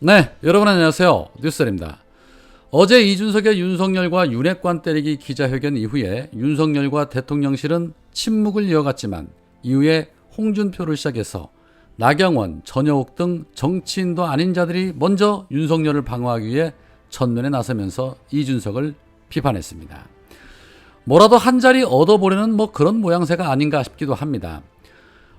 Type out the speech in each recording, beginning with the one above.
네, 여러분 안녕하세요. 뉴스입니다. 어제 이준석의 윤석열과 윤핵관 때리기 기자회견 이후에 윤석열과 대통령실은 침묵을 이어갔지만 이후에 홍준표를 시작해서 나경원, 전효옥 등 정치인도 아닌 자들이 먼저 윤석열을 방어하기 위해 전면에 나서면서 이준석을 비판했습니다. 뭐라도 한 자리 얻어보려는 그런 모양새가 아닌가 싶기도 합니다.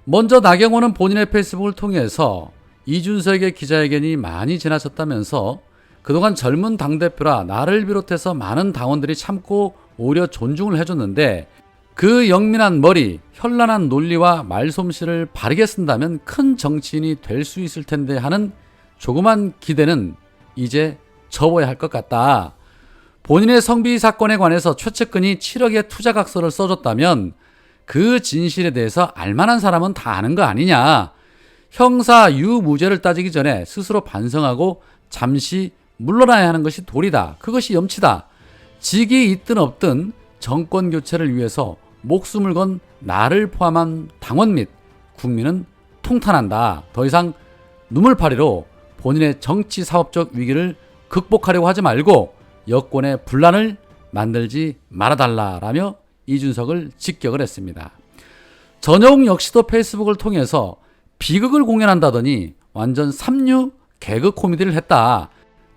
먼저 나경원은 본인의 페이스북을 통해서 이준석의 기자회견이 많이 지나쳤다면서 그동안 젊은 당대표라 나를 비롯해서 많은 당원들이 참고 오히려 존중을 해줬는데 그 영민한 머리, 현란한 논리와 말솜씨를 바르게 쓴다면 큰 정치인이 될 수 있을 텐데 하는 조그만 기대는 이제 접어야 할 것 같다. 본인의 성비 사건에 관해서 최측근이 7억의 투자각서를 써줬다면 그 진실에 대해서 알만한 사람은 다 아는 거 아니냐. 형사 유무죄를 따지기 전에 스스로 반성하고 잠시 물러나야 하는 것이 도리다. 그것이 염치다. 직이 있든 없든 정권 교체를 위해서 목숨을 건 나를 포함한 당원 및 국민은 통탄한다. 더 이상 눈물파리로 본인의 정치 사업적 위기를 극복하려고 하지 말고 여권의 분란을 만들지 말아달라라며 이준석을 직격을 했습니다. 전효옥 역시도 페이스북을 통해서 비극을 공연한다더니 완전 삼류 개그 코미디를 했다.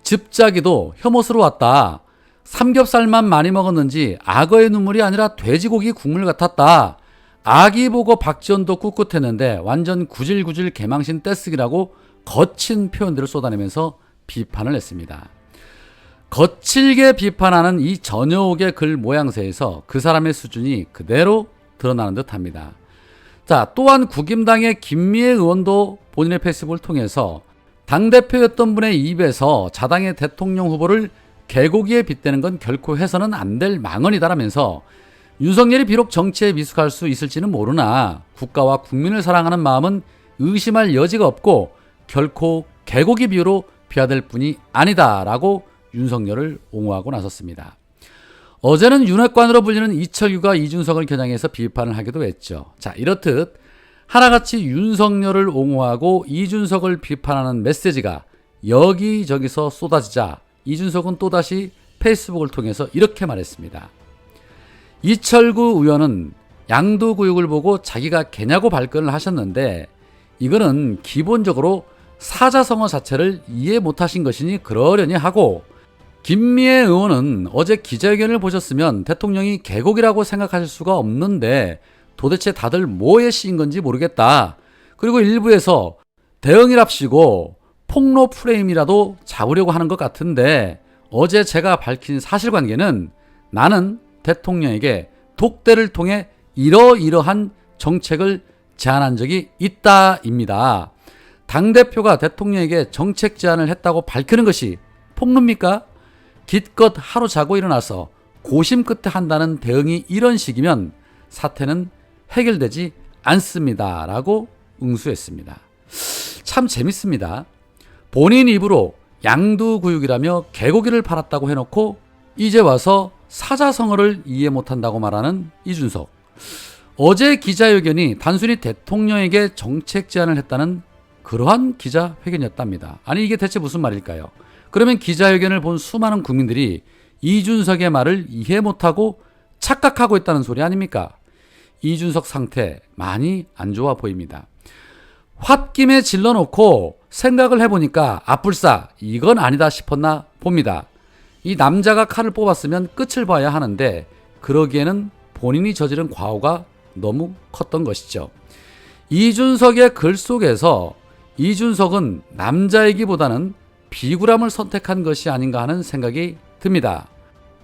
즙짜기도 혐오스러웠다. 삼겹살만 많이 먹었는지 악어의 눈물이 아니라 돼지고기 국물 같았다. 아기 보고 박지원도 꿋꿋했는데 완전 구질구질 개망신 떼쓰기라고 거친 표현들을 쏟아내면서 비판을 했습니다. 거칠게 비판하는 이 전효옥의 글 모양새에서 그 사람의 수준이 그대로 드러나는 듯합니다. 자, 또한 국임당의 김미애 의원도 본인의 페이스북을 통해서 당대표였던 분의 입에서 자당의 대통령 후보를 개고기에 빗대는 건 결코 해서는 안 될 망언이다라면서 윤석열이 비록 정치에 미숙할 수 있을지는 모르나 국가와 국민을 사랑하는 마음은 의심할 여지가 없고 결코 개고기 비유로 비하될 뿐이 아니다라고 윤석열을 옹호하고 나섰습니다. 어제는 윤핵관으로 불리는 이철규가 이준석을 겨냥해서 비판을 하기도 했죠. 자, 이렇듯 하나같이 윤석열을 옹호하고 이준석을 비판하는 메시지가 여기저기서 쏟아지자 이준석은 또다시 페이스북을 통해서 이렇게 말했습니다. 이철구 의원은 양도구역을 보고 자기가 개냐고 발끈을 하셨는데 이거는 기본적으로 사자성어 자체를 이해 못하신 것이니 그러려니 하고, 김미애 의원은 어제 기자회견을 보셨으면 대통령이 개고기라고 생각하실 수가 없는데 도대체 다들 뭐에 씌인 건지 모르겠다. 그리고 일부에서 대응이랍시고 폭로 프레임이라도 잡으려고 하는 것 같은데 어제 제가 밝힌 사실관계는 나는 대통령에게 독대를 통해 이러이러한 정책을 제안한 적이 있다입니다. 당대표가 대통령에게 정책 제안을 했다고 밝히는 것이 폭로입니까? 기껏 하루 자고 일어나서 고심 끝에 한다는 대응이 이런 식이면 사태는 해결되지 않습니다. 라고 응수했습니다. 참 재밌습니다. 본인 입으로 양두구육이라며 개고기를 팔았다고 해놓고 이제 와서 사자성어를 이해 못한다고 말하는 이준석. 어제 기자회견이 단순히 대통령에게 정책 제안을 했다는 그러한 기자회견이었답니다. 아니 이게 대체 무슨 말일까요? 그러면 기자회견을 본 수많은 국민들이 이준석의 말을 이해 못하고 착각하고 있다는 소리 아닙니까? 이준석 상태 많이 안 좋아 보입니다. 홧김에 질러놓고 생각을 해보니까 아뿔싸 이건 아니다 싶었나 봅니다. 이 남자가 칼을 뽑았으면 끝을 봐야 하는데 그러기에는 본인이 저지른 과오가 너무 컸던 것이죠. 이준석의 글 속에서 이준석은 남자이기보다는 비굴함을 선택한 것이 아닌가 하는 생각이 듭니다.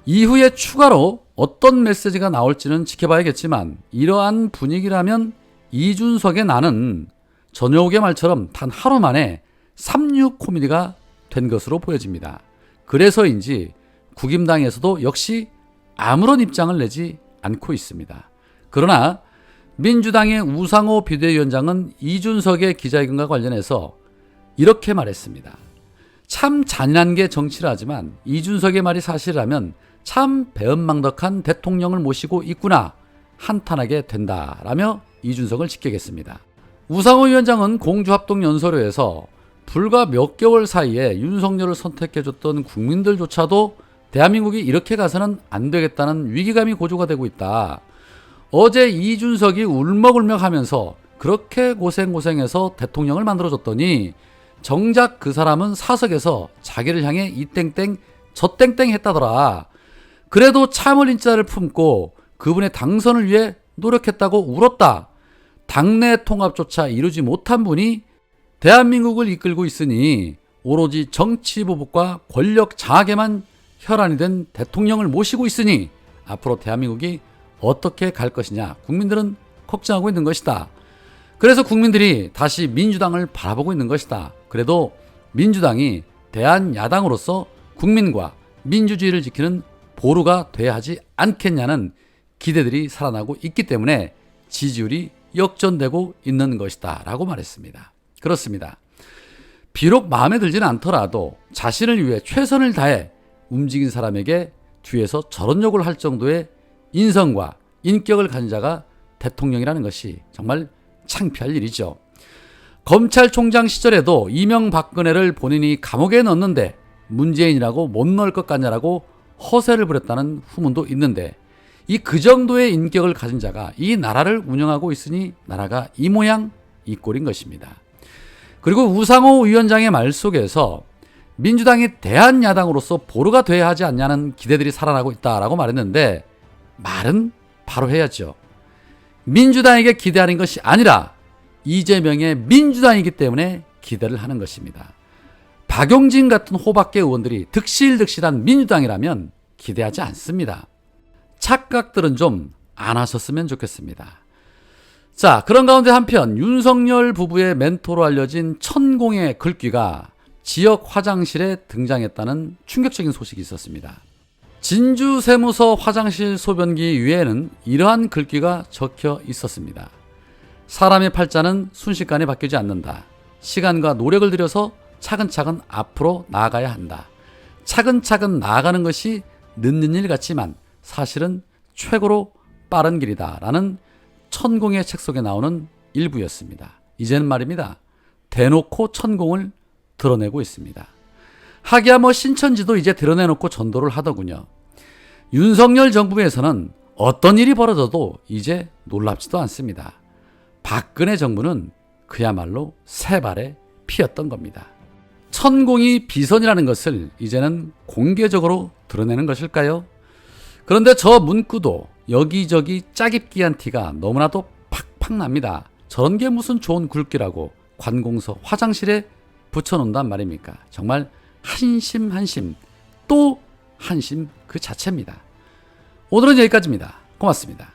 이후에 추가로 어떤 메시지가 나올지는 지켜봐야겠지만 이러한 분위기라면 이준석의 나는 전효옥의 말처럼 단 하루 만에 삼류 코미디가 된 것으로 보여집니다. 그래서인지 국임당에서도 역시 아무런 입장을 내지 않고 있습니다. 그러나 민주당의 우상호 비대위원장은 이준석의 기자회견과 관련해서 이렇게 말했습니다. 참 잔인한 게 정치라지만 이준석의 말이 사실이라면 참 배은망덕한 대통령을 모시고 있구나 한탄하게 된다라며 이준석을 직격했습니다. 우상호 위원장은 공주합동연설회에서 불과 몇 개월 사이에 윤석열을 선택해줬던 국민들조차도 대한민국이 이렇게 가서는 안 되겠다는 위기감이 고조가 되고 있다. 어제 이준석이 울먹울먹 하면서 그렇게 고생해서 대통령을 만들어줬더니 정작 그 사람은 사석에서 자기를 향해 이 땡땡 저 땡땡 했다더라. 그래도 참을 인자를 품고 그분의 당선을 위해 노력했다고 울었다. 당내 통합조차 이루지 못한 분이 대한민국을 이끌고 있으니 오로지 정치 보복과 권력 장악에만 혈안이 된 대통령을 모시고 있으니 앞으로 대한민국이 어떻게 갈 것이냐 국민들은 걱정하고 있는 것이다. 그래서 국민들이 다시 민주당을 바라보고 있는 것이다. 그래도 민주당이 대한야당으로서 국민과 민주주의를 지키는 보루가 돼야 하지 않겠냐는 기대들이 살아나고 있기 때문에 지지율이 역전되고 있는 것이다 라고 말했습니다. 그렇습니다. 비록 마음에 들지는 않더라도 자신을 위해 최선을 다해 움직인 사람에게 뒤에서 저런 욕을 할 정도의 인성과 인격을 가진 자가 대통령이라는 것이 정말 창피할 일이죠. 검찰총장 시절에도 이명박근혜를 본인이 감옥에 넣었는데 문재인이라고 못 넣을 것 같냐라고 허세를 부렸다는 후문도 있는데 그 정도의 인격을 가진 자가 이 나라를 운영하고 있으니 나라가 이 모양 이 꼴인 것입니다. 그리고 우상호 위원장의 말 속에서 민주당이 대한야당으로서 보루가 돼야 하지 않냐는 기대들이 살아나고 있다라고 말했는데 말은 바로 해야죠. 민주당에게 기대하는 것이 아니라 이재명의 민주당이기 때문에 기대를 하는 것입니다. 박용진 같은 호박계 의원들이 득실득실한 민주당이라면 기대하지 않습니다. 착각들은 좀 안 하셨으면 좋겠습니다. 자, 그런 가운데 한편 윤석열 부부의 멘토로 알려진 천공의 글귀가 지역 화장실에 등장했다는 충격적인 소식이 있었습니다. 진주 세무서 화장실 소변기 위에는 이러한 글귀가 적혀 있었습니다. 사람의 팔자는 순식간에 바뀌지 않는다. 시간과 노력을 들여서 차근차근 앞으로 나아가야 한다. 차근차근 나아가는 것이 늦는 일 같지만 사실은 최고로 빠른 길이다 라는 천공의 책 속에 나오는 일부였습니다. 이제는 말입니다. 대놓고 천공을 드러내고 있습니다. 하기야 신천지도 이제 드러내놓고 전도를 하더군요. 윤석열 정부에서는 어떤 일이 벌어져도 이제 놀랍지도 않습니다. 박근혜 정부는 그야말로 새발의 피였던 겁니다. 천공이 비선이라는 것을 이제는 공개적으로 드러내는 것일까요? 그런데 저 문구도 여기저기 짜깁기한 티가 너무나도 팍팍 납니다. 저런 게 무슨 좋은 글귀라고 관공서 화장실에 붙여놓는단 말입니까? 정말 한심 또 한심 그 자체입니다. 오늘은 여기까지입니다. 고맙습니다.